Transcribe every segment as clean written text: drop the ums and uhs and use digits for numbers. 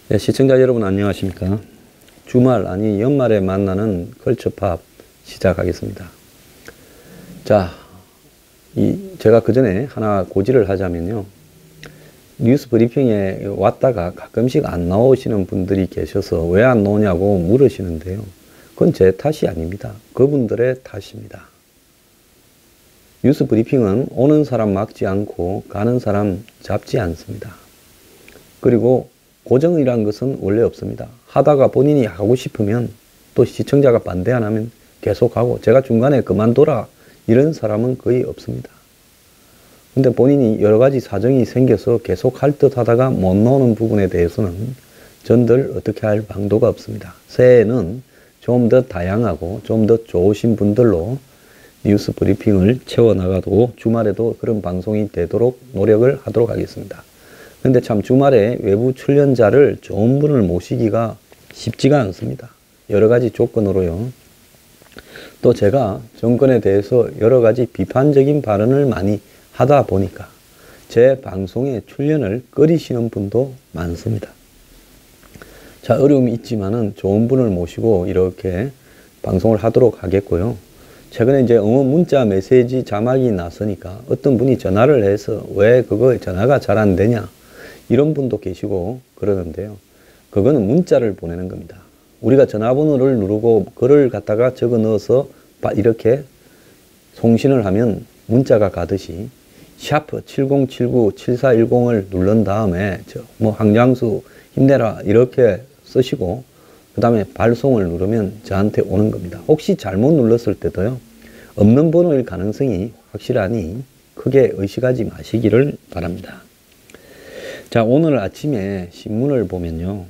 네, 시청자 여러분 안녕하십니까? 주말 아니 연말에 만나는 컬처팝 시작하겠습니다. 자, 제가 그 전에 하나 고지를 하자면요. 뉴스 브리핑에 왔다가 가끔씩 안 나오시는 분들이 계셔서 왜 안 나오냐고 물으시는데요. 그건 제 탓이 아닙니다. 그분들의 탓입니다. 뉴스 브리핑은 오는 사람 막지 않고 가는 사람 잡지 않습니다. 그리고 고정이란 것은 원래 없습니다. 하다가 본인이 하고 싶으면 또 시청자가 반대 안 하면 계속하고 제가 중간에 그만둬라 이런 사람은 거의 없습니다. 근데 본인이 여러 가지 사정이 생겨서 계속 할 듯 하다가 못 나오는 부분에 대해서는 전들 어떻게 할 방도가 없습니다. 새해에는 좀 더 다양하고 좀 더 좋으신 분들로 뉴스 브리핑을 채워나가도 주말에도 그런 방송이 되도록 노력을 하도록 하겠습니다. 근데 참 주말에 외부 출연자를 좋은 분을 모시기가 쉽지가 않습니다. 여러 가지 조건으로요. 또 제가 정권에 대해서 여러 가지 비판적인 발언을 많이 하다 보니까 제 방송에 출연을 꺼리시는 분도 많습니다. 자, 어려움이 있지만은 좋은 분을 모시고 이렇게 방송을 하도록 하겠고요. 최근에 이제 응원 문자 메시지 자막이 나서니까 어떤 분이 전화를 해서 왜 그거 전화가 잘 안 되냐 이런 분도 계시고 그러는데요. 그거는 문자를 보내는 겁니다. 우리가 전화번호를 누르고 글을 갖다가 적어 넣어서 이렇게 송신을 하면 문자가 가듯이 샤프 7079-7410을 누른 다음에 황장수 힘내라 이렇게 쓰시고 그 다음에 발송을 누르면 저한테 오는 겁니다. 혹시 잘못 눌렀을 때도요. 없는 번호일 가능성이 확실하니 크게 의식하지 마시기를 바랍니다. 자, 오늘 아침에 신문을 보면요.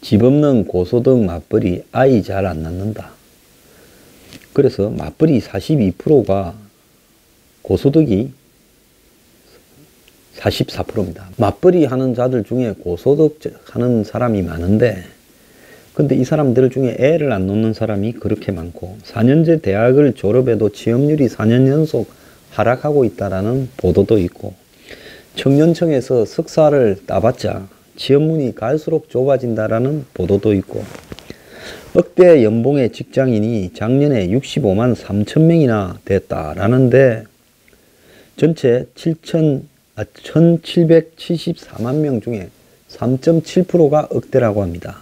집 없는 고소득 맞벌이 아이 잘 안 낳는다. 그래서 맞벌이 42%가 고소득이 44%입니다. 맞벌이 하는 자들 중에 고소득 하는 사람이 많은데 근데 이 사람들 중에 애를 안 놓는 사람이 그렇게 많고 4년제 대학을 졸업해도 취업률이 4년 연속 하락하고 있다라는 보도도 있고 청년청에서 석사를 따봤자 취업문이 갈수록 좁아진다라는 보도도 있고 억대 연봉의 직장인이 작년에 65만 3천 명이나 됐다라는데 전체 1774만 명 중에 3.7%가 억대라고 합니다.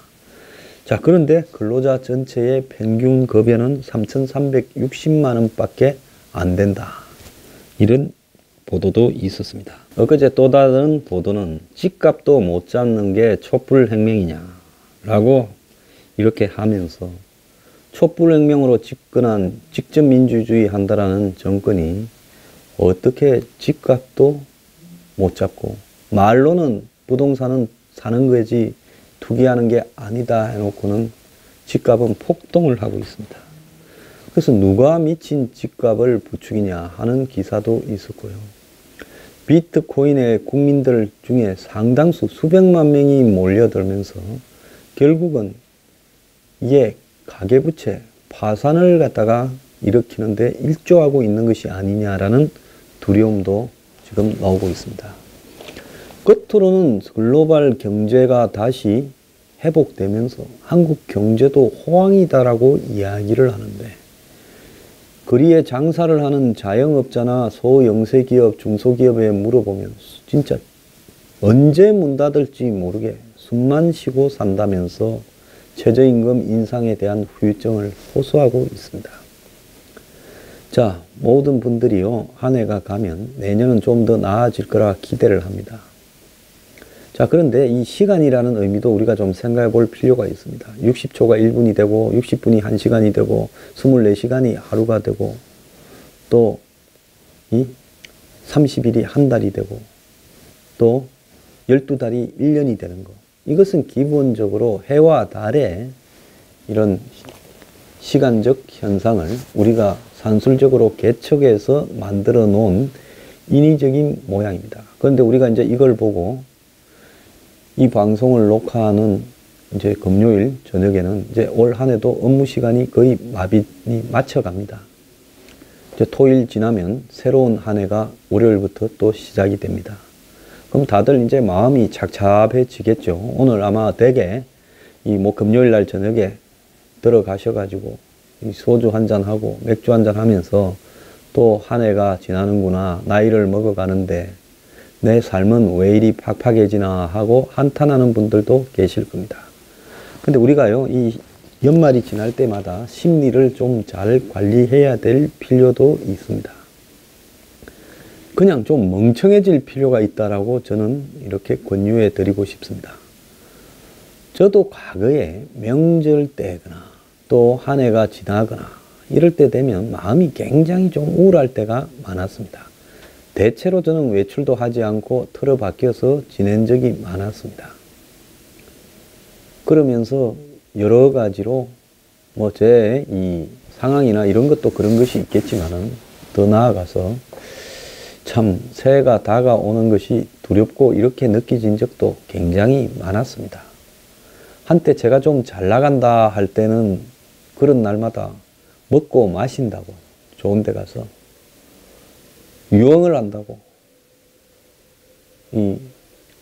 자, 그런데 근로자 전체의 평균 급여는 3,360만 원밖에 안 된다. 이런 보도도 있었습니다. 엊그제 또 다른 보도는 집값도 못 잡는 게 촛불혁명이냐 라고 이렇게 하면서 촛불혁명으로 집권한 직접민주주의 한다라는 정권이 어떻게 집값도 못 잡고 말로는 부동산은 사는 거지 투기하는 게 아니다 해놓고는 집값은 폭등을 하고 있습니다. 그래서 누가 미친 집값을 부추기냐 하는 기사도 있었고요. 비트코인의 국민들 중에 상당수 수백만 명이 몰려들면서 결국은 이게 가계부채 파산을 갖다가 일으키는데 일조하고 있는 것이 아니냐라는 두려움도 지금 나오고 있습니다. 끝으로는 글로벌 경제가 다시 회복되면서 한국 경제도 호황이다라고 이야기를 하는데 거리에 장사를 하는 자영업자나 소영세기업, 중소기업에 물어보면 진짜 언제 문 닫을지 모르게 숨만 쉬고 산다면서 최저임금 인상에 대한 후유증을 호소하고 있습니다. 자, 모든 분들이요, 한 해가 가면 내년은 좀 더 나아질 거라 기대를 합니다. 자, 그런데 이 시간이라는 의미도 우리가 좀 생각해 볼 필요가 있습니다. 60초가 1분이 되고 60분이 1시간이 되고 24시간이 하루가 되고 또 이 30일이 한 달이 되고 또 12달이 1년이 되는 것. 이것은 기본적으로 해와 달의 이런 시간적 현상을 우리가 산술적으로 개척해서 만들어 놓은 인위적인 모양입니다. 그런데 우리가 이제 이걸 보고 이 방송을 녹화하는 이제 금요일 저녁에는 이제 올 한 해도 업무 시간이 거의 마비니 맞춰갑니다. 이제 토요일 지나면 새로운 한 해가 월요일부터 또 시작이 됩니다. 그럼 다들 이제 마음이 착잡해지겠죠. 오늘 아마 대개 이 뭐 금요일 날 저녁에 들어가셔가지고 이 소주 한잔 하고 맥주 한잔 하면서 또 한 해가 지나는구나, 나이를 먹어가는데 내 삶은 왜 이리 팍팍해지나 하고 한탄하는 분들도 계실 겁니다. 근데 우리가요, 이 연말이 지날 때마다 심리를 좀 잘 관리해야 될 필요도 있습니다. 그냥 좀 멍청해질 필요가 있다라고 저는 이렇게 권유해 드리고 싶습니다. 저도 과거에 명절 때거나 또 한 해가 지나거나 이럴 때 되면 마음이 굉장히 좀 우울할 때가 많았습니다. 대체로 저는 외출도 하지 않고 틀어박혀서 지낸 적이 많았습니다. 그러면서 여러 가지로 뭐 제 이 상황이나 이런 것도 그런 것이 있겠지만은 더 나아가서 참 새해가 다가오는 것이 두렵고 이렇게 느껴진 적도 굉장히 많았습니다. 한때 제가 좀 잘 나간다 할 때는 그런 날마다 먹고 마신다고 좋은 데 가서 유흥을 한다고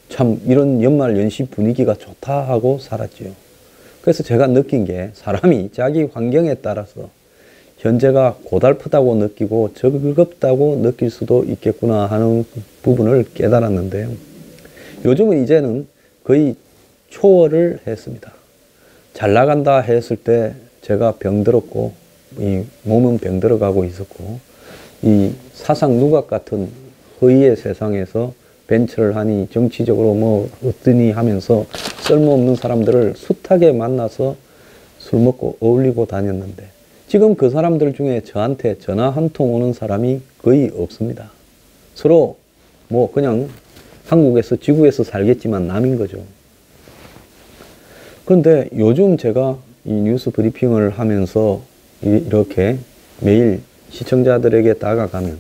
참 이런 연말 연시 분위기가 좋다 하고 살았지요. 그래서 제가 느낀 게 사람이 자기 환경에 따라서 현재가 고달프다고 느끼고 즐겁다고 느낄 수도 있겠구나 하는 부분을 깨달았는데요. 요즘은 이제는 거의 초월을 했습니다. 잘 나간다 했을 때 제가 병들었고 이 몸은 병들어가고 있었고 이 사상 누각 같은 허위의 세상에서 벤처를 하니 정치적으로 뭐 어떠니 하면서 쓸모없는 사람들을 숱하게 만나서 술 먹고 어울리고 다녔는데 지금 그 사람들 중에 저한테 전화 한 통 오는 사람이 거의 없습니다. 서로 뭐 그냥 한국에서 지구에서 살겠지만 남인 거죠. 그런데 요즘 제가 이 뉴스 브리핑을 하면서 이렇게 매일 시청자들에게 다가가면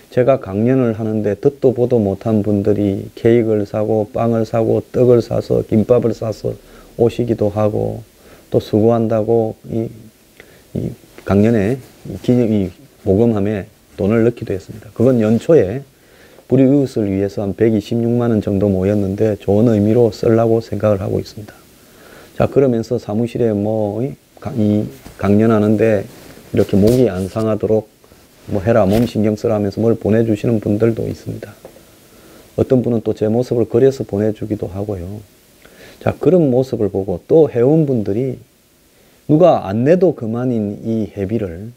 제가 강연을 하는데 듣도 보도 못한 분들이 케이크를 사고 빵을 사고 떡을 사서 김밥을 사서 오시기도 하고 또 수고한다고 이 강연에 모금함에 돈을 넣기도 했습니다. 그건 연초에 우리 이웃을 위해서 한 126만 원 정도 모였는데 좋은 의미로 쓰려고 생각을 하고 있습니다. 자, 그러면서 사무실에 이 강연하는데 이렇게 목이 안 상하도록 뭐 해라, 몸 신경 쓰라 하면서 뭘 보내주시는 분들도 있습니다. 어떤 분은 또 제 모습을 그려서 보내주기도 하고요. 자, 그런 모습을 보고 또 회원분들이 누가 안 내도 그만인 이 회비를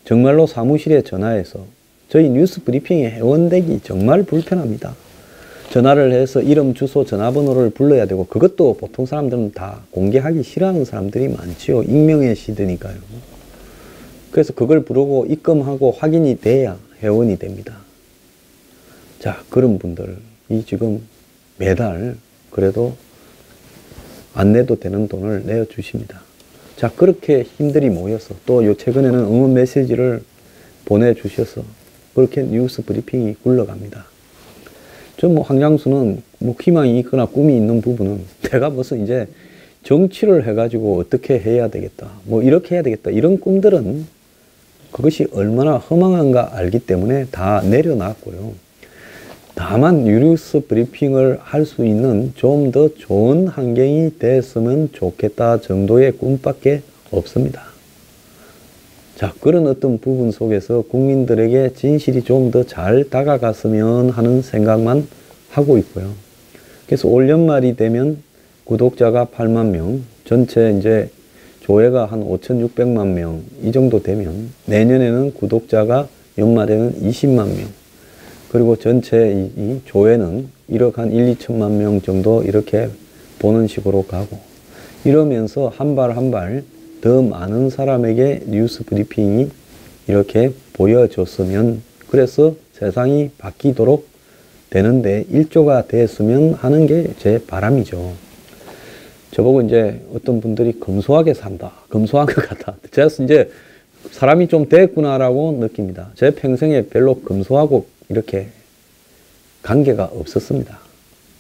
정말로 사무실에 전화해서 저희 뉴스 브리핑에 회원되기 정말 불편합니다. 전화를 해서 이름, 주소, 전화번호를 불러야 되고 그것도 보통 사람들은 다 공개하기 싫어하는 사람들이 많지요. 익명의 시대니까요. 그래서 그걸 부르고 입금하고 확인이 돼야 회원이 됩니다. 자, 그런 분들이 지금 매달 그래도 안 내도 되는 돈을 내어주십니다. 자, 그렇게 힘들이 모여서 또 최근에는 응원 메시지를 보내주셔서 그렇게 뉴스 브리핑이 굴러갑니다. 전 황장수는 희망이 있거나 꿈이 있는 부분은 내가 무슨 이제 정치를 해가지고 어떻게 해야 되겠다, 이렇게 해야 되겠다, 이런 꿈들은 그것이 얼마나 허망한가 알기 때문에 다 내려놨고요. 다만 뉴스 브리핑을 할 수 있는 좀 더 좋은 환경이 됐으면 좋겠다 정도의 꿈밖에 없습니다. 자, 그런 어떤 부분 속에서 국민들에게 진실이 좀 더 잘 다가갔으면 하는 생각만 하고 있고요. 그래서 올 연말이 되면 구독자가 8만 명, 전체 이제 조회가 한 5,600만 명 이 정도 되면 내년에는 구독자가 연말에는 20만 명, 그리고 전체 이 조회는 1억 한 1, 2천만 명 정도 이렇게 보는 식으로 가고 이러면서 한 발 한 발 더 많은 사람에게 뉴스 브리핑이 이렇게 보여줬으면, 그래서 세상이 바뀌도록 되는데 일조가 됐으면 하는 게 제 바람이죠. 저보고 이제 어떤 분들이 검소하게 산다, 검소한 것 같다. 제가 이제 사람이 좀 됐구나라고 느낍니다. 제 평생에 별로 검소하고 이렇게 관계가 없었습니다.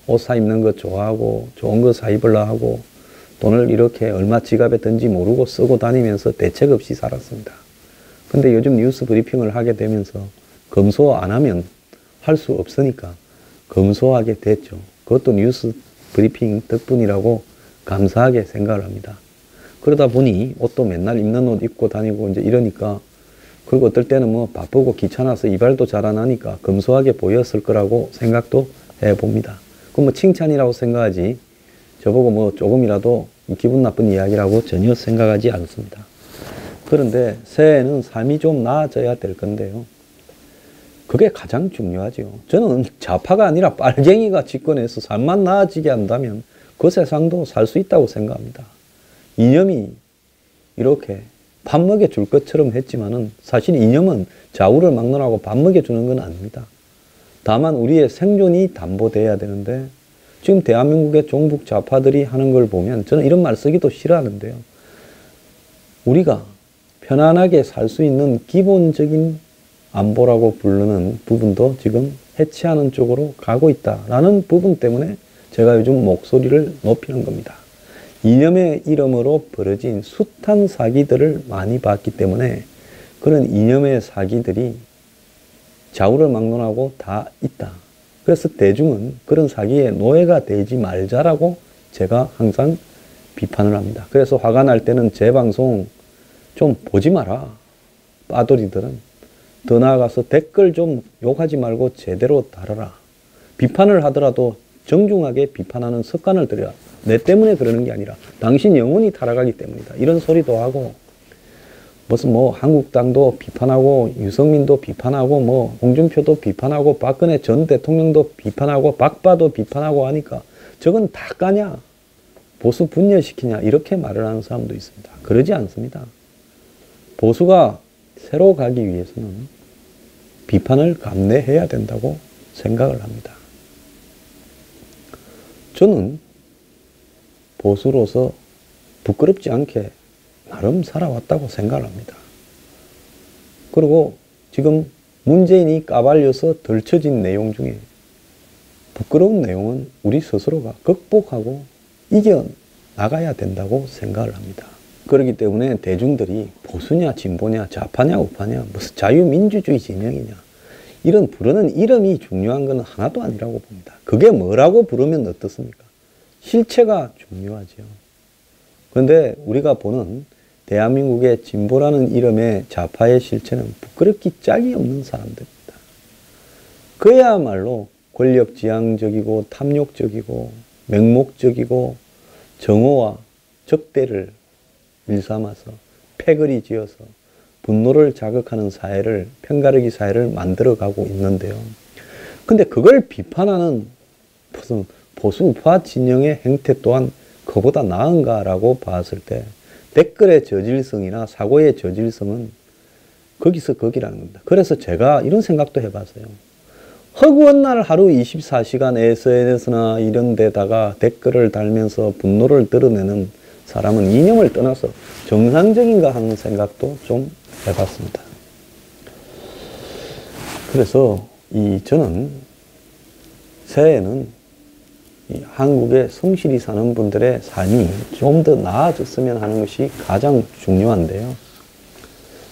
옷 사 입는 것 좋아하고 좋은 거 사 입으려 하고 돈을 이렇게 얼마 지갑에 든지 모르고 쓰고 다니면서 대책 없이 살았습니다. 근데 요즘 뉴스 브리핑을 하게 되면서 검소 안 하면 할 수 없으니까 검소하게 됐죠. 그것도 뉴스 브리핑 덕분이라고 감사하게 생각을 합니다. 그러다 보니 옷도 맨날 입는 옷 입고 다니고 이제 이러니까, 그리고 어떨 때는 뭐 바쁘고 귀찮아서 이발도 잘 안 하니까 검소하게 보였을 거라고 생각도 해봅니다. 그럼 뭐 칭찬이라고 생각하지, 저보고 뭐 조금이라도 기분 나쁜 이야기라고 전혀 생각하지 않습니다. 그런데 새해에는 삶이 좀 나아져야 될 건데요. 그게 가장 중요하죠. 저는 좌파가 아니라 빨갱이가 집권해서 삶만 나아지게 한다면 그 세상도 살 수 있다고 생각합니다. 이념이 이렇게 밥 먹여줄 것처럼 했지만은 사실 이념은 좌우를 막론하고 밥 먹여주는 건 아닙니다. 다만 우리의 생존이 담보돼야 되는데, 지금 대한민국의 종북 좌파들이 하는 걸 보면 저는 이런 말 쓰기도 싫어하는데요. 우리가 편안하게 살 수 있는 기본적인 안보라고 부르는 부분도 지금 해체하는 쪽으로 가고 있다라는 부분 때문에 제가 요즘 목소리를 높이는 겁니다. 이념의 이름으로 벌어진 숱한 사기들을 많이 봤기 때문에 그런 이념의 사기들이 좌우를 막론하고 다 있다. 그래서 대중은 그런 사기의 노예가 되지 말자라고 제가 항상 비판을 합니다. 그래서 화가 날 때는 제 방송 좀 보지 마라. 빠돌이들은. 더 나아가서 댓글 좀 욕하지 말고 제대로 달아라. 비판을 하더라도 정중하게 비판하는 습관을 들여라. 내 때문에 그러는 게 아니라 당신 영혼이 타락하기 때문이다. 이런 소리도 하고, 무슨 뭐 한국당도 비판하고 유승민도 비판하고 뭐 홍준표도 비판하고 박근혜 전 대통령도 비판하고 박바도 비판하고 하니까 저건 다 까냐? 보수 분열시키냐? 이렇게 말을 하는 사람도 있습니다. 그러지 않습니다. 보수가 새로 가기 위해서는 비판을 감내해야 된다고 생각을 합니다. 저는 보수로서 부끄럽지 않게 나름 살아왔다고 생각을 합니다. 그리고 지금 문재인이 까발려서 덜쳐진 내용 중에 부끄러운 내용은 우리 스스로가 극복하고 이겨나가야 된다고 생각을 합니다. 그렇기 때문에 대중들이 보수냐 진보냐 좌파냐 우파냐 무슨 자유민주주의 진영이냐 이런 부르는 이름이 중요한 건 하나도 아니라고 봅니다. 그게 뭐라고 부르면 어떻습니까? 실체가 중요하죠. 그런데 우리가 보는 대한민국의 진보라는 이름의 좌파의 실체는 부끄럽기 짝이 없는 사람들입니다. 그야말로 권력지향적이고 탐욕적이고 맹목적이고 정오와 적대를 일삼아서 패거리 지어서 분노를 자극하는 사회를, 편가르기 사회를 만들어가고 있는데요. 근데 그걸 비판하는 무슨 보수 우파 진영의 행태 또한 그보다 나은가라고 봤을 때 댓글의 저질성이나 사고의 저질성은 거기서 거기라는 겁니다. 그래서 제가 이런 생각도 해봤어요. 허구한 날 하루 24시간 SNS나 이런 데다가 댓글을 달면서 분노를 드러내는 사람은 이념을 떠나서 정상적인가 하는 생각도 좀 해봤습니다. 그래서 저는 새해에는 한국에 성실히 사는 분들의 삶이 좀 더 나아졌으면 하는 것이 가장 중요한데요.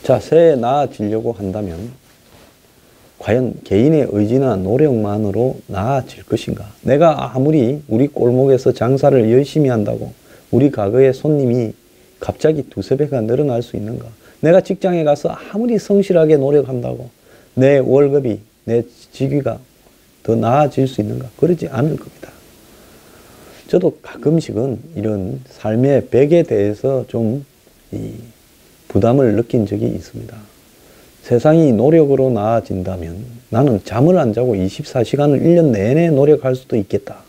자, 새해 나아지려고 한다면 과연 개인의 의지나 노력만으로 나아질 것인가? 내가 아무리 우리 골목에서 장사를 열심히 한다고 우리 가게의 손님이 갑자기 두세 배가 늘어날 수 있는가? 내가 직장에 가서 아무리 성실하게 노력한다고 내 월급이, 내 직위가 더 나아질 수 있는가? 그러지 않을 겁니다. 저도 가끔씩은 이런 삶의 벽에 대해서 좀 부담을 느낀 적이 있습니다. 세상이 노력으로 나아진다면 나는 잠을 안 자고 24시간을 1년 내내 노력할 수도 있겠다.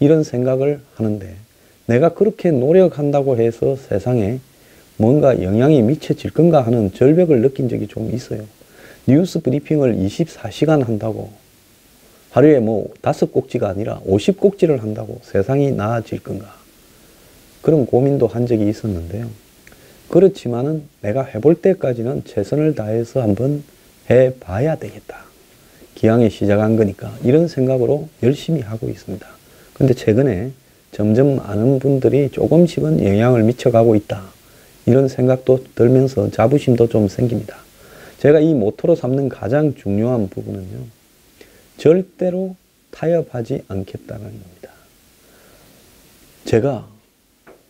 이런 생각을 하는데 내가 그렇게 노력한다고 해서 세상에 뭔가 영향이 미쳐질 건가 하는 절벽을 느낀 적이 좀 있어요. 뉴스 브리핑을 24시간 한다고 하루에 뭐 5꼭지가 아니라 50꼭지를 한다고 세상이 나아질 건가? 그런 고민도 한 적이 있었는데요. 그렇지만은 내가 해볼 때까지는 최선을 다해서 한번 해봐야 되겠다. 기왕에 시작한 거니까 이런 생각으로 열심히 하고 있습니다. 근데 최근에 점점 많은 분들이 조금씩은 영향을 미쳐가고 있다. 이런 생각도 들면서 자부심도 좀 생깁니다. 제가 이 모토로 삼는 가장 중요한 부분은요. 절대로 타협하지 않겠다는 겁니다. 제가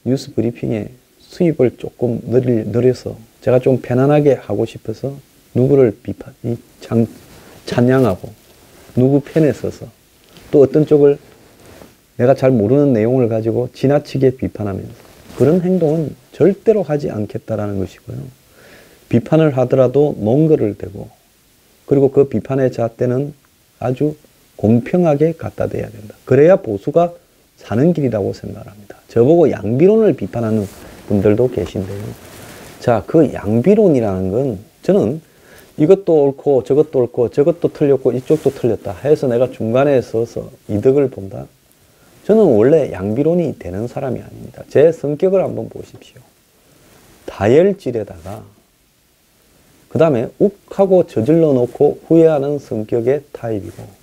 뉴스 브리핑에 수입을 조금 늘려서 제가 좀 편안하게 하고 싶어서 누구를 찬양하고 누구 편에 서서 또 어떤 쪽을 내가 잘 모르는 내용을 가지고 지나치게 비판하면서 그런 행동은 절대로 하지 않겠다라는 것이고요. 비판을 하더라도 논거를 대고 그리고 그 비판의 잣대는 아주 공평하게 갖다 대야 된다. 그래야 보수가 사는 길이라고 생각합니다. 저보고 양비론을 비판하는 분들도 계신데요. 자, 그 양비론이라는 건 저는 이것도 옳고 저것도 옳고 저것도 틀렸고 이쪽도 틀렸다 해서 내가 중간에 서서 이득을 본다. 저는 원래 양비론이 되는 사람이 아닙니다. 제 성격을 한번 보십시오. 다혈질에다가 그 다음에 욱하고 저질러 놓고 후회하는 성격의 타입이고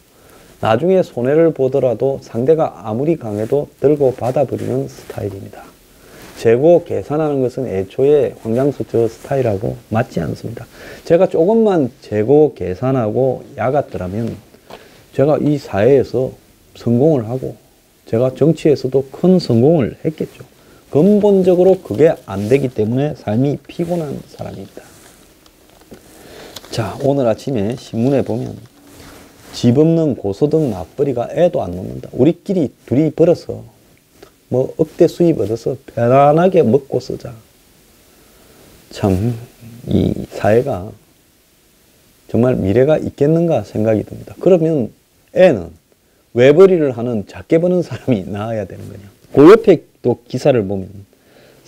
나중에 손해를 보더라도 상대가 아무리 강해도 들고 받아버리는 스타일입니다. 재고 계산하는 것은 애초에 황장수 저 스타일하고 맞지 않습니다. 제가 조금만 재고 계산하고 야갔더라면 제가 이 사회에서 성공을 하고 제가 정치에서도 큰 성공을 했겠죠. 근본적으로 그게 안 되기 때문에 삶이 피곤한 사람입니다. 자, 오늘 아침에 신문에 보면 집 없는 고소득 맞벌이가 애도 안 놓는다. 우리끼리 둘이 벌어서 뭐 억대 수입 얻어서 편안하게 먹고 쓰자. 참 이 사회가 정말 미래가 있겠는가 생각이 듭니다. 그러면 애는 외벌이를 하는 작게 버는 사람이 나와야 되는 거냐. 그 옆에 또 기사를 보면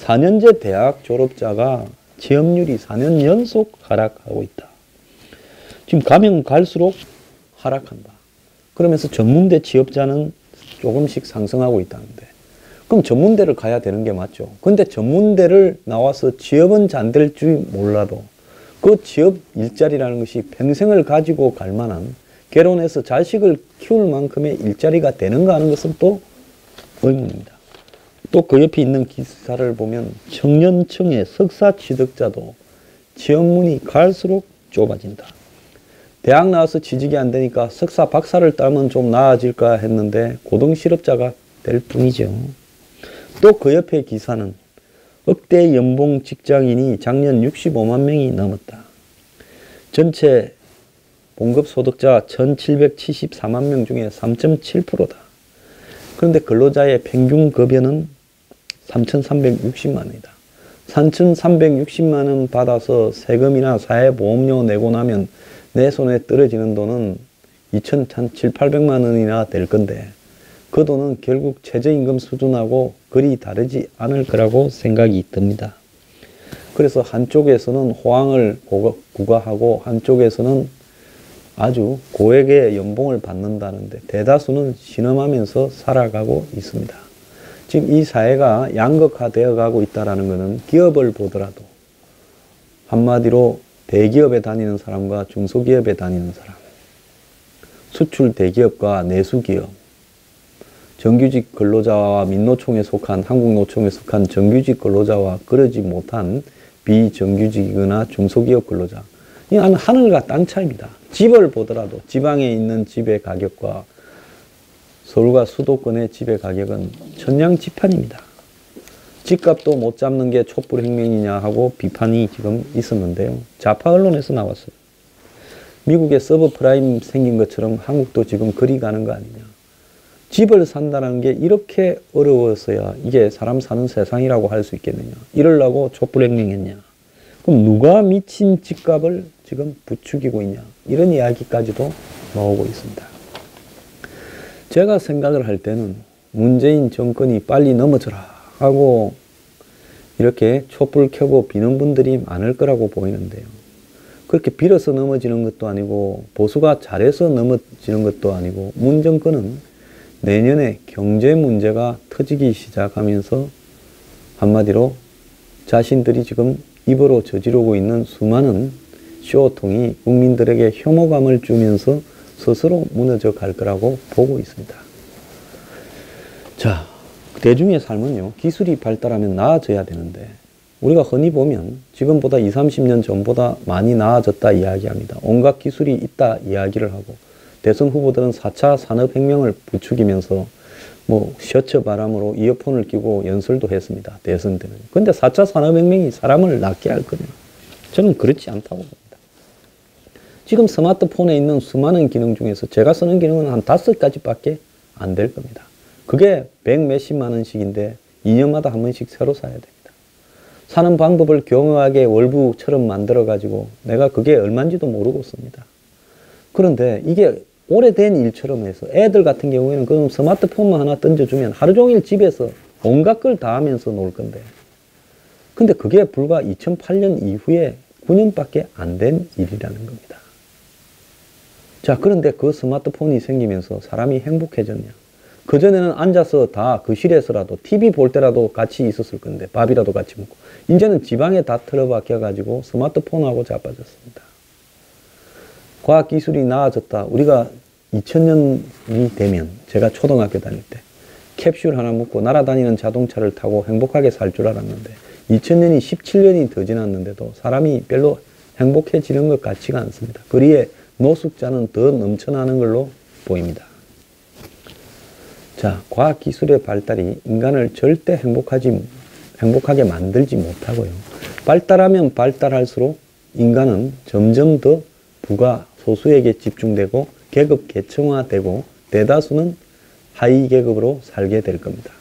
4년제 대학 졸업자가 취업률이 4년 연속 하락하고 있다. 지금 가면 갈수록 하락한다. 그러면서 전문대 취업자는 조금씩 상승하고 있다는데 그럼 전문대를 가야 되는 게 맞죠. 근데 전문대를 나와서 취업은 잘 될 줄 몰라도 그 취업 일자리라는 것이 평생을 가지고 갈 만한 결혼해서 자식을 키울 만큼의 일자리가 되는가 하는 것은 또 의문입니다. 또 그 옆에 있는 기사를 보면 청년층의 석사 취득자도 취업문이 갈수록 좁아진다. 대학 나와서 취직이 안 되니까 석사 박사를 따면 좀 나아질까 했는데 고등실업자가 될 뿐이죠. 또 그 옆에 기사는 억대 연봉 직장인이 작년 65만 명이 넘었다. 전체 봉급 소득자 1774만 명 중에 3.7%다. 그런데 근로자의 평균 급여는 3,360만 원이다. 3,360만 원 받아서 세금이나 사회보험료 내고 나면 내 손에 떨어지는 돈은 2,700~800만 원이나 될 건데 그 돈은 결국 최저임금 수준하고 그리 다르지 않을 거라고 생각이 듭니다. 그래서 한쪽에서는 호황을 구가하고 한쪽에서는 아주 고액의 연봉을 받는다는데 대다수는 신음하면서 살아가고 있습니다. 지금 이 사회가 양극화되어 가고 있다는 것은 기업을 보더라도 한마디로 대기업에 다니는 사람과 중소기업에 다니는 사람, 수출 대기업과 내수기업, 정규직 근로자와 민노총에 속한 한국노총에 속한 정규직 근로자와 그러지 못한 비정규직이거나 중소기업 근로자. 이건 하늘과 땅 차이입니다. 집을 보더라도 지방에 있는 집의 가격과 서울과 수도권의 집의 가격은 천냥지판입니다. 집값도 못 잡는 게 촛불혁명이냐 하고 비판이 지금 있었는데요. 좌파 언론에서 나왔어요. 미국의 서브프라임 생긴 것처럼 한국도 지금 그리 가는 거 아니냐. 집을 산다는 게 이렇게 어려워서야 이게 사람 사는 세상이라고 할 수 있겠느냐. 이러려고 촛불혁명했냐. 그럼 누가 미친 집값을 지금 부추기고 있냐. 이런 이야기까지도 나오고 있습니다. 제가 생각을 할 때는 문재인 정권이 빨리 넘어져라 하고 이렇게 촛불 켜고 비는 분들이 많을 거라고 보이는데요. 그렇게 빌어서 넘어지는 것도 아니고 보수가 잘해서 넘어지는 것도 아니고 문 정권은 내년에 경제 문제가 터지기 시작하면서 한마디로 자신들이 지금 입으로 저지르고 있는 수많은 쇼통이 국민들에게 혐오감을 주면서 스스로 무너져 갈 거라고 보고 있습니다. 자, 대중의 삶은요, 기술이 발달하면 나아져야 되는데 우리가 흔히 보면 지금보다 20~30년 전보다 많이 나아졌다 이야기합니다. 온갖 기술이 있다 이야기를 하고 대선 후보들은 4차 산업혁명을 부추기면서 뭐 셔츠 바람으로 이어폰을 끼고 연설도 했습니다. 대선 때는. 근데 4차 산업혁명이 사람을 낫게 할 거냐? 저는 그렇지 않다고 봅니다. 지금 스마트폰에 있는 수많은 기능 중에서 제가 쓰는 기능은 한 5가지밖에 안 될 겁니다. 그게 100 몇십만 원씩인데 2년마다 한 번씩 새로 사야 됩니다. 사는 방법을 교묘하게 월부처럼 만들어 가지고 내가 그게 얼마인지도 모르고 씁니다. 그런데 이게 오래된 일처럼 해서 애들 같은 경우에는 그럼 스마트폰만 하나 던져주면 하루 종일 집에서 온갖 걸 다 하면서 놀 건데, 근데 그게 불과 2008년 이후에 9년밖에 안 된 일이라는 겁니다. 자, 그런데 그 스마트폰이 생기면서 사람이 행복해졌냐? 그전에는 앉아서 다 거실에서라도 TV 볼 때라도 같이 있었을 건데, 밥이라도 같이 먹고, 이제는 지방에 다 틀어박혀 가지고 스마트폰하고 자빠졌습니다. 과학기술이 나아졌다. 우리가 2000년이 되면, 제가 초등학교 다닐 때 캡슐 하나 먹고 날아다니는 자동차를 타고 행복하게 살 줄 알았는데 2000년이 17년이 더 지났는데도 사람이 별로 행복해지는 것 같지가 않습니다. 거리에 노숙자는 더 넘쳐나는 걸로 보입니다. 자, 과학기술의 발달이 인간을 절대 행복하게 만들지 못하고요. 발달하면 발달할수록 인간은 점점 더 부가 소수에게 집중되고 계급 계층화되고 대다수는 하위 계급으로 살게 될 겁니다.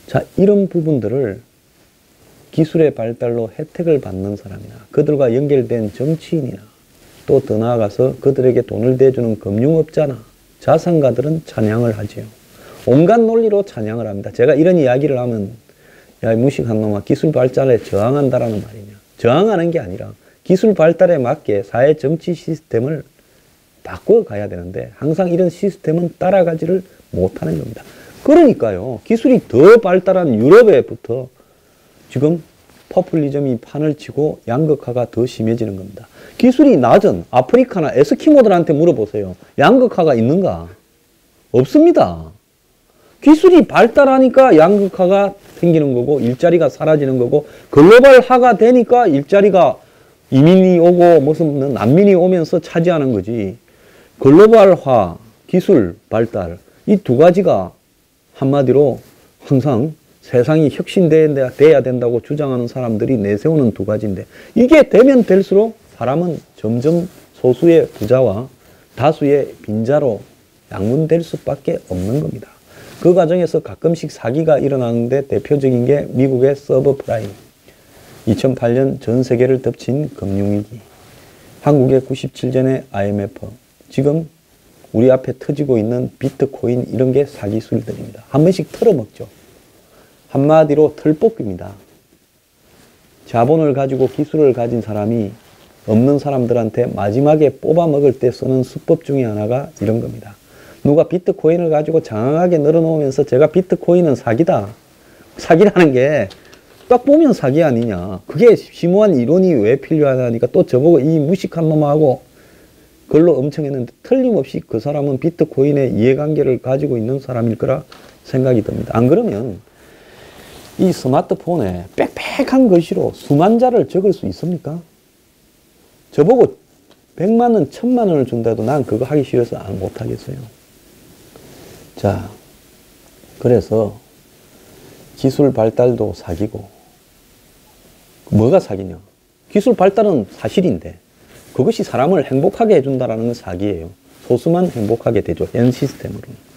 자, 이런 부분들을 기술의 발달로 혜택을 받는 사람이나 그들과 연결된 정치인이나 또 더 나아가서 그들에게 돈을 대주는 금융업자나 자산가들은 찬양을 하지요. 온갖 논리로 찬양을 합니다. 제가 이런 이야기를 하면 야, 무식한 놈아, 기술 발달에 저항한다라는 말이냐. 저항하는 게 아니라 기술 발달에 맞게 사회 정치 시스템을 바꿔 가야 되는데 항상 이런 시스템은 따라가지를 못하는 겁니다. 그러니까요, 기술이 더 발달한 유럽에부터 지금 포퓰리즘이 판을 치고 양극화가 더 심해지는 겁니다. 기술이 낮은 아프리카나 에스키모들한테 물어보세요. 양극화가 있는가? 없습니다. 기술이 발달하니까 양극화가 생기는 거고 일자리가 사라지는 거고 글로벌화가 되니까 일자리가 이민이 오고 무슨 난민이 오면서 차지하는 거지. 글로벌화, 기술 발달, 이 두 가지가 한마디로 항상 세상이 혁신돼야 된다고 주장하는 사람들이 내세우는 두 가지인데, 이게 되면 될수록 사람은 점점 소수의 부자와 다수의 빈자로 양분될 수밖에 없는 겁니다. 그 과정에서 가끔씩 사기가 일어나는데 대표적인 게 미국의 서브프라임, 2008년 전 세계를 덮친 금융위기, 한국의 97년의 IMF, 지금 우리 앞에 터지고 있는 비트코인, 이런 게 사기술들입니다. 한 번씩 털어먹죠. 한마디로 털뽑기입니다. 자본을 가지고 기술을 가진 사람이 없는 사람들한테 마지막에 뽑아먹을 때 쓰는 수법 중에 하나가 이런 겁니다. 누가 비트코인을 가지고 장황하게 늘어놓으면서 제가 비트코인은 사기다. 사기라는 게 딱 보면 사기 아니냐. 그게 심오한 이론이 왜 필요하다니까 또 저보고 이 무식한 놈하고 글로 엄청 했는데 틀림없이 그 사람은 비트코인의 이해관계를 가지고 있는 사람일 거라 생각이 듭니다. 안 그러면 이 스마트폰에 빽빽한 글씨로 수만 자를 적을 수 있습니까? 저보고 100만 원, 1000만 원을 준다도 난 그거 하기 싫어서 못 하겠어요. 자, 그래서 기술 발달도 사기고, 뭐가 사기냐? 기술 발달은 사실인데 그것이 사람을 행복하게 해준다는 건 사기예요. 소수만 행복하게 되죠, 현 시스템으로는.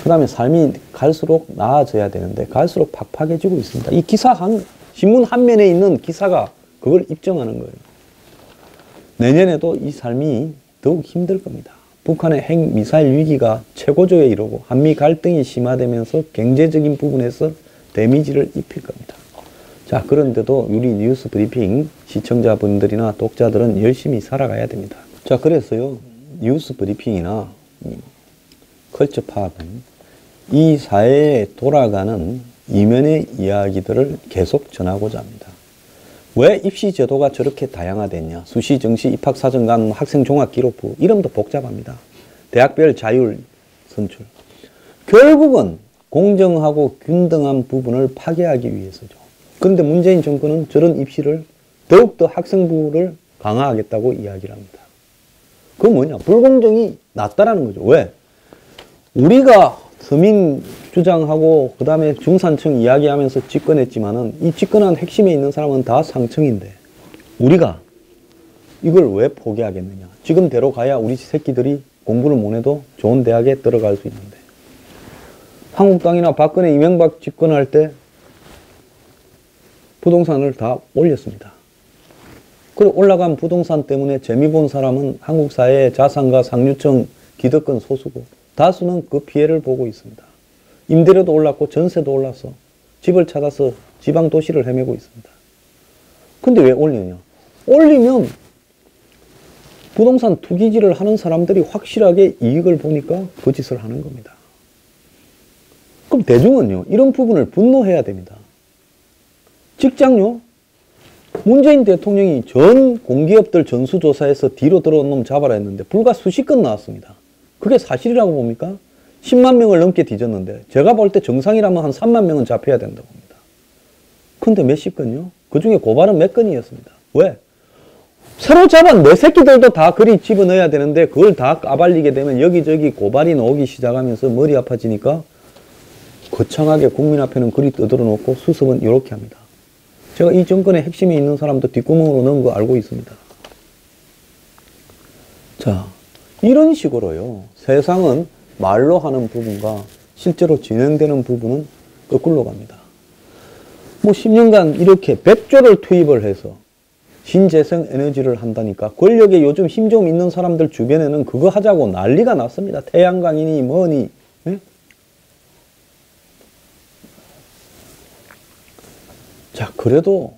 그 다음에 삶이 갈수록 나아져야 되는데 갈수록 팍팍해지고 있습니다. 이 기사 신문 한 면에 있는 기사가 그걸 입증하는 거예요. 내년에도 이 삶이 더욱 힘들 겁니다. 북한의 핵미사일 위기가 최고조에 이르고 한미 갈등이 심화되면서 경제적인 부분에서 데미지를 입힐 겁니다. 자, 그런데도 우리 뉴스 브리핑 시청자분들이나 독자들은 열심히 살아가야 됩니다. 자, 그래서요, 뉴스 브리핑이나 컬처팝은 이 사회에 돌아가는 이면의 이야기들을 계속 전하고자 합니다. 왜 입시 제도가 저렇게 다양화됐냐? 수시, 정시, 입학사정관, 학생종합기록부, 이름도 복잡합니다. 대학별 자율 선출. 결국은 공정하고 균등한 부분을 파괴하기 위해서죠. 그런데 문재인 정권은 저런 입시를 더욱더 학생부를 강화하겠다고 이야기를 합니다. 그건 뭐냐? 불공정이 낮다라는 거죠. 왜? 우리가 서민 주장하고 그 다음에 중산층 이야기하면서 집권했지만은 이 집권한 핵심에 있는 사람은 다 상층인데 우리가 이걸 왜 포기하겠느냐? 지금대로 가야 우리 새끼들이 공부를 못 해도 좋은 대학에 들어갈 수 있는데 한국당이나 박근혜 이명박 집권할 때 부동산을 다 올렸습니다. 그리고 올라간 부동산 때문에 재미 본 사람은 한국 사회의 자산가 상류층 기득권 소수고 다수는 그 피해를 보고 있습니다. 임대료도 올랐고 전세도 올라서 집을 찾아서 지방 도시를 헤매고 있습니다. 근데 왜 올리냐? 올리면 부동산 투기질을 하는 사람들이 확실하게 이익을 보니까 그 짓을 하는 겁니다. 그럼 대중은요, 이런 부분을 분노해야 됩니다. 직장요, 문재인 대통령이 전 공기업들 전수조사에서 뒤로 들어온 놈 잡아라 했는데 불과 수십 건 나왔습니다. 그게 사실이라고 봅니까? 10만 명을 넘게 뒤졌는데 제가 볼 때 정상이라면 한 3만 명은 잡혀야 된다고 봅니다. 근데 몇십 건요? 그 중에 고발은 몇 건이었습니다. 왜? 새로 잡은 내 새끼들도 다 그리 집어넣어야 되는데 그걸 다 까발리게 되면 여기저기 고발이 나오기 시작하면서 머리 아파지니까 거창하게 국민 앞에는 그리 떠들어 놓고 수습은 이렇게 합니다. 제가 이 정권의 핵심에 있는 사람도 뒷구멍으로 넣은 거 알고 있습니다. 자, 이런 식으로요. 세상은 말로 하는 부분과 실제로 진행되는 부분은 거꾸로 갑니다. 뭐 10년간 이렇게 100조를 투입을 해서 신재생 에너지를 한다니까 권력에 요즘 힘 좀 있는 사람들 주변에는 그거 하자고 난리가 났습니다. 태양광이니 뭐니. 네? 자, 그래도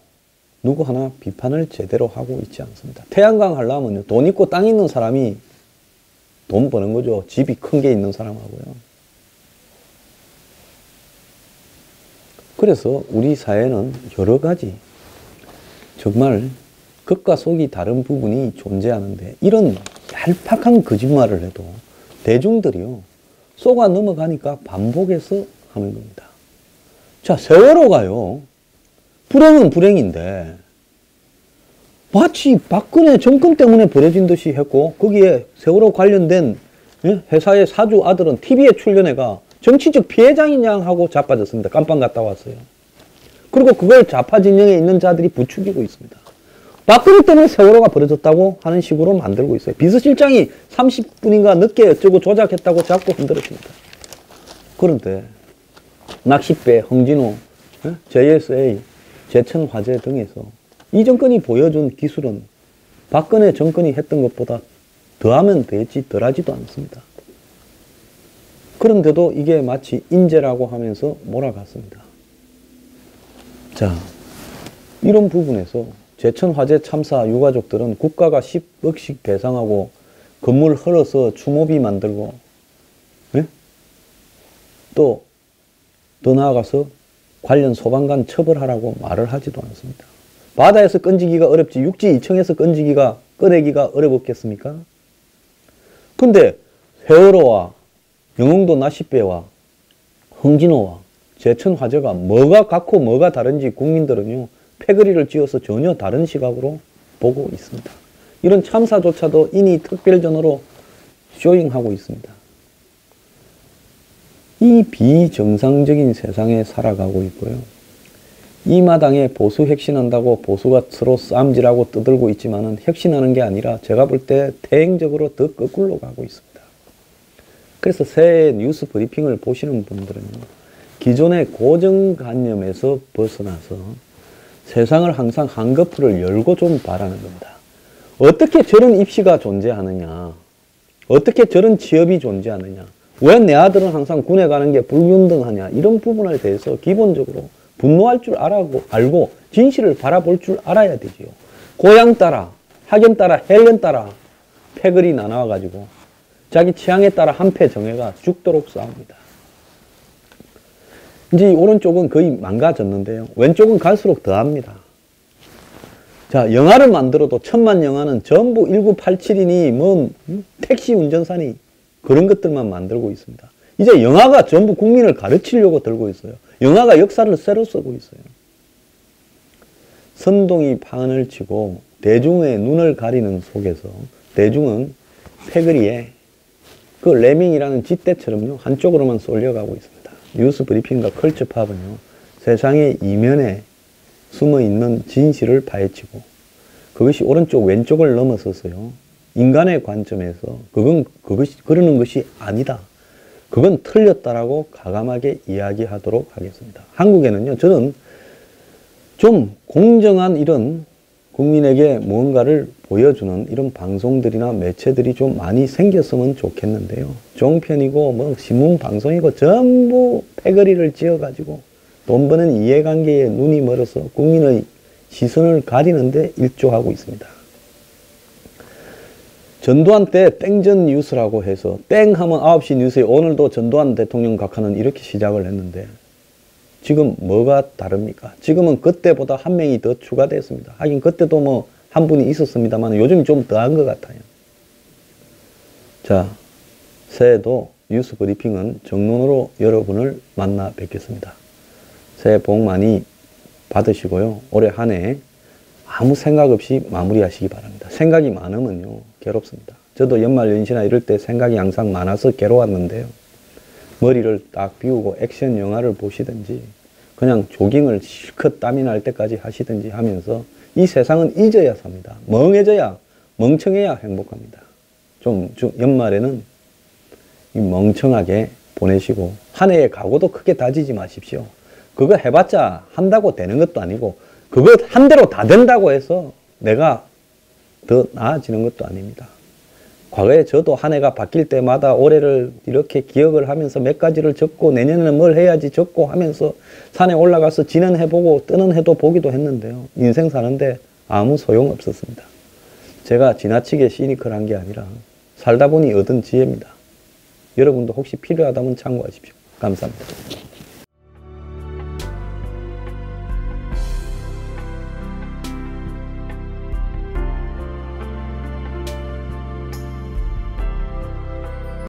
누구 하나 비판을 제대로 하고 있지 않습니다. 태양광 하려면 돈 있고 땅 있는 사람이 돈 버는 거죠. 집이 큰 게 있는 사람하고요. 그래서 우리 사회는 여러 가지 정말 겉과 속이 다른 부분이 존재하는데 이런 얄팍한 거짓말을 해도 대중들이요 속아 넘어가니까 반복해서 하는 겁니다. 자, 세월호가요 불행은 불행인데 마치 박근혜 정권 때문에 벌어진 듯이 했고 거기에 세월호 관련된 회사의 사주 아들은 TV에 출연해가 정치적 피해자이냐 하고 자빠졌습니다. 깜빵 갔다 왔어요. 그리고 그걸 좌파 진영에 있는 자들이 부추기고 있습니다. 박근혜 때문에 세월호가 벌어졌다고 하는 식으로 만들고 있어요. 비서실장이 30분인가 늦게 어쩌고 조작했다고 자꾸 흔들었습니다. 그런데 낚싯배, 홍진호, JSA, 제천화재 등에서 이 정권이 보여준 기술은 박근혜 정권이 했던 것보다 더하면 되지 덜하지도 않습니다. 그런데도 이게 마치 인재라고 하면서 몰아갔습니다. 자, 이런 부분에서 제천화재 참사 유가족들은 국가가 10억씩 배상하고 건물 헐어서 추모비 만들고 또 더 나아가서 관련 소방관 처벌하라고 말을 하지도 않습니다. 바다에서 건지기가 어렵지 육지 2층에서 건지기가 꺼내기가 어렵겠습니까? 근데 세월호와 영흥도 낚싯배와 홍진호와 제천화재가 뭐가 같고 뭐가 다른지 국민들은요 패거리를 쥐어서 전혀 다른 시각으로 보고 있습니다. 이런 참사조차도 인이 특별전으로 쇼잉하고 있습니다. 이 비정상적인 세상에 살아가고 있고요. 이 마당에 보수 혁신한다고 보수가 서로 싸움질하고 떠들고 있지만은 혁신하는 게 아니라 제가 볼 때 대행적으로 더 거꾸로 가고 있습니다. 그래서 새해 뉴스 브리핑을 보시는 분들은요. 기존의 고정관념에서 벗어나서 세상을 항상 한꺼풀을 열고 좀 바라는 겁니다. 어떻게 저런 입시가 존재하느냐? 어떻게 저런 취업이 존재하느냐? 왜 내 아들은 항상 군에 가는 게 불균등하냐? 이런 부분에 대해서 기본적으로 분노할 줄 알고 진실을 바라볼 줄 알아야 되지요. 고향 따라, 학연 따라, 헬연 따라 패거리 나눠가지고 자기 취향에 따라 한패 정해가 죽도록 싸웁니다. 이제 오른쪽은 거의 망가졌는데요. 왼쪽은 갈수록 더합니다. 자, 영화를 만들어도 천만 영화는 전부 1987이니 뭐 택시 운전사니 그런 것들만 만들고 있습니다. 이제 영화가 전부 국민을 가르치려고 들고 있어요. 영화가 역사를 새로 쓰고 있어요. 선동이 판을 치고 대중의 눈을 가리는 속에서 대중은 패거리에 그 레밍이라는 쥐떼처럼요 한쪽으로만 쏠려가고 있습니다. 뉴스 브리핑과 컬처팝은요 세상의 이면에 숨어있는 진실을 파헤치고 그것이 오른쪽 왼쪽을 넘어서서요 인간의 관점에서 그것이 그러는 것이 아니다. 그건 틀렸다라고 과감하게 이야기하도록 하겠습니다. 한국에는요 저는 좀 공정한 이런 국민에게 무언가를 보여주는 이런 방송들이나 매체들이 좀 많이 생겼으면 좋겠는데요. 종편이고 뭐 신문 방송이고 전부 패거리를 지어가지고 돈 버는 이해관계에 눈이 멀어서 국민의 시선을 가리는데 일조하고 있습니다. 전두환 때 땡전 뉴스라고 해서 땡 하면 9시 뉴스에 오늘도 전두환 대통령 각하는 이렇게 시작을 했는데 지금 뭐가 다릅니까? 지금은 그때보다 한 명이 더 추가됐습니다. 하긴 그때도 뭐 한 분이 있었습니다만 요즘 좀 더한 것 같아요. 자, 새해도 뉴스 브리핑은 정론으로 여러분을 만나 뵙겠습니다. 새해 복 많이 받으시고요. 올해 한 해 아무 생각 없이 마무리하시기 바랍니다. 생각이 많으면요 괴롭습니다. 저도 연말 연시나 이럴 때 생각이 항상 많아서 괴로웠는데요. 머리를 딱 비우고 액션 영화를 보시든지 그냥 조깅을 실컷 땀이 날 때까지 하시든지 하면서 이 세상은 잊어야 삽니다. 멍해져야 멍청해야 행복합니다. 좀 연말에는 멍청하게 보내시고 한 해의 각오도 크게 다지지 마십시오. 그거 해봤자 한다고 되는 것도 아니고 그거 한 대로 다 된다고 해서 내가 더 나아지는 것도 아닙니다. 과거에 저도 한 해가 바뀔 때마다 올해를 이렇게 기억을 하면서 몇 가지를 적고 내년에는 뭘 해야지 적고 하면서 산에 올라가서 지는 해보고 뜨는 해도 보기도 했는데요. 인생 사는데 아무 소용 없었습니다. 제가 지나치게 시니컬한 게 아니라 살다 보니 얻은 지혜입니다. 여러분도 혹시 필요하다면 참고하십시오. 감사합니다.